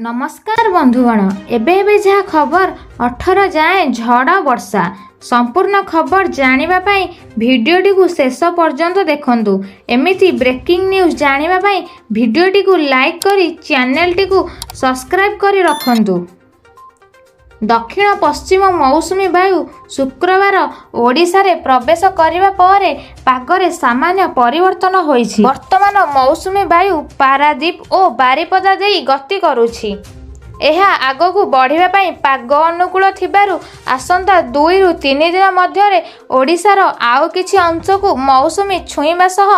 नमस्कार बंधुगण एबे जहाँ खबर 18 जाए झड़ वर्षा संपूर्ण खबर जानिबा पाई भिडियोटी को शेष पर्यंत देखंतु। एमिति ब्रेकिंग न्यूज जानिबा पाई भिडियोटी को लाइक करी चैनल को सब्सक्राइब करी रखंतु। दक्षिण पश्चिम मौसुमी वायु शुक्रवार ओडिशा रे प्रवेश करिबा परे पागरे सामान्य परिवर्तन होईछि। वर्तमान मौसुमी वायु पारादीप और बारिपदा देई गति करुछि। ଏହା ଆଗକୁ ବଢ଼ିବା ପାଇଁ ପାଗ ଅନୁକୂଳ ଥିବାରୁ ଆସନ୍ତା 2 ରୁ 3 ଦିନ ମଧ୍ୟରେ ଓଡ଼ିଶାର ଆଉ କିଛି ଅଂଶକୁ ମୌସୁମୀ ଛୁଇଁବା ସହ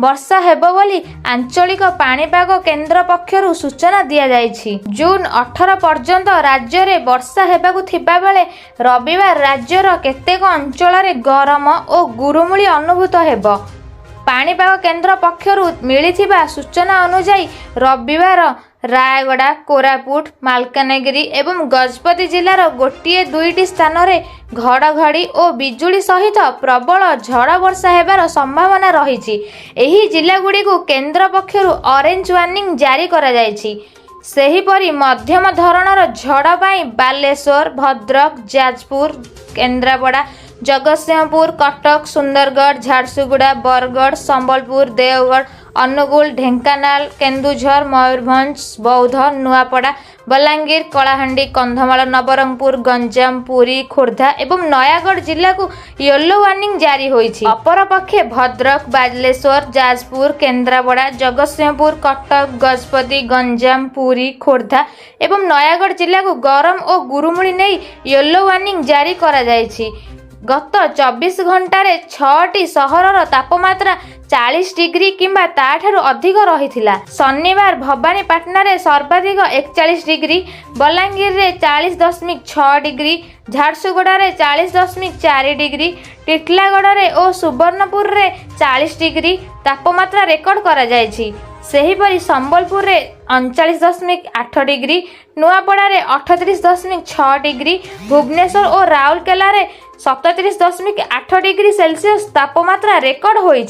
ବର୍ଷା ହେବ ବୋଲି ଆଞ୍ଚଳିକ ପାଣିପାଗ କେନ୍ଦ୍ର ପକ୍ଷରୁ ସୂଚନା ଦିଆଯାଇଛି। ଜୁନ୍ 18 ପର୍ଯ୍ୟନ୍ତ ରାଜ୍ୟରେ ବର୍ଷା ହେବାକୁ ଥିବା ବେଳେ ରବିବାର ରାଜ୍ୟର କେତେକ ଅଞ୍ଚଳରେ ଗରମ ଓ ଗୁରୁମୁଳି ଅନୁଭୂତ ହେବ। ପାଣିପାଗ କେନ୍ଦ୍ର ପକ୍ଷରୁ ମିଳିଥିବା ସୂଚନା ଅନୁଯାୟୀ ରବିବାର ରାୟଗଡ଼ା, କୋରାପୁଟ, ମାଲକାନଗିରି ଏବଂ ଗଜପତି ଜିଲ୍ଲାର ଗୋଟିଏ 2ଟି ସ୍ଥାନରେ ଘଡ଼ଘଡ଼ି ଓ ବିଜୁଳି ସହିତ ପ୍ରବଳ ଝଡ଼ ବର୍ଷା ହେବାର ସମ୍ଭାବନା ରହିଛି। ଏହି ଜିଲ୍ଲାଗୁଡ଼ିକୁ କେନ୍ଦ୍ର ପକ୍ଷରୁ ଅରେଞ୍ଜ ୱାର୍ଣ୍ଣିଂ ଜାରି କରାଯାଇଛି। ସେହିପରି ମଧ୍ୟମ ଧରଣର ଝଡ଼ ପାଇଁ ବାଲେଶ୍ୱର, ଭଦ୍ରକ, ଯାଜପୁର, କେନ୍ଦ୍ରାପଡ଼ା, ଜଗତସିଂହପୁର, କଟକ, ସୁନ୍ଦରଗଡ଼, ଝାରସୁଗୁଡ଼ା, ବରଗଡ଼, ସମ୍ବଲପୁର, ଦେଓଗଡ଼, ଅନୁଗୁଳ, ଢେଙ୍କାନାଳ, କେନ୍ଦୁଝର, ମୟୂରଭଞ୍ଜ, ବୌଦ୍ଧ, ନୂଆପଡ଼ା, ବଲାଙ୍ଗୀର, କଳାହାଣ୍ଡି, କନ୍ଧମାଳ, ନବରଙ୍ଗପୁର, ଗଞ୍ଜାମ, ପୁରୀ, ଖୋର୍ଦ୍ଧା ଏବଂ ନୟାଗଡ଼ ଜିଲ୍ଲାକୁ ୟେଲୋ ୱାର୍ଣ୍ଣିଂ ଜାରି ହୋଇଛି। ଅପରପକ୍ଷେ ଭଦ୍ରକ, ବାଲେଶ୍ୱର, ଯାଜପୁର, କେନ୍ଦ୍ରାପଡ଼ା, ଜଗତସିଂହପୁର, କଟକ, ଗଜପତି, ଗଞ୍ଜାମ, ପୁରୀ, ଖୋର୍ଦ୍ଧା ଏବଂ ନୟାଗଡ଼ ଜିଲ୍ଲାକୁ ଗରମ ଓ ଗୁରୁମୁଳି ନେଇ ୟେଲୋ ୱାର୍ଣ୍ଣିଂ ଜାରି କରାଯାଇଛି। ଗତ 24 ଘଣ୍ଟାରେ 6ଟି ସହରର ତାପମାତ୍ରା 40 ଡିଗ୍ରୀ କିମ୍ବା ତାଠାରୁ ଅଧିକ ରହିଥିଲା। ଶନିବାର ଭବାନୀପାଟଣାରେ ସର୍ବାଧିକ 41 ଡିଗ୍ରୀ, ବଲାଙ୍ଗୀରରେ 40.6 ଡିଗ୍ରୀ, ଝାରସୁଗୁଡ଼ାରେ 40.4 ଡିଗ୍ରୀ, ଟିଟିଲାଗଡ଼ରେ ଓ ସୁବର୍ଣ୍ଣପୁରରେ 40 ଡିଗ୍ରୀ ତାପମାତ୍ରା ରେକର୍ଡ କରାଯାଇଛି। ସେହିପରି ସମ୍ବଲପୁରରେ 39.8 ଡିଗ୍ରୀ, ନୂଆପଡ଼ାରେ 38.6 ଡିଗ୍ରୀ, ଭୁବନେଶ୍ୱର ଓ ରାଉରକେଲାରେ 37.8 ଡିଗ୍ରୀ ସେଲସିୟସ୍ ତାପମାତ୍ରା ରେକର୍ଡ ହୋଇଛି।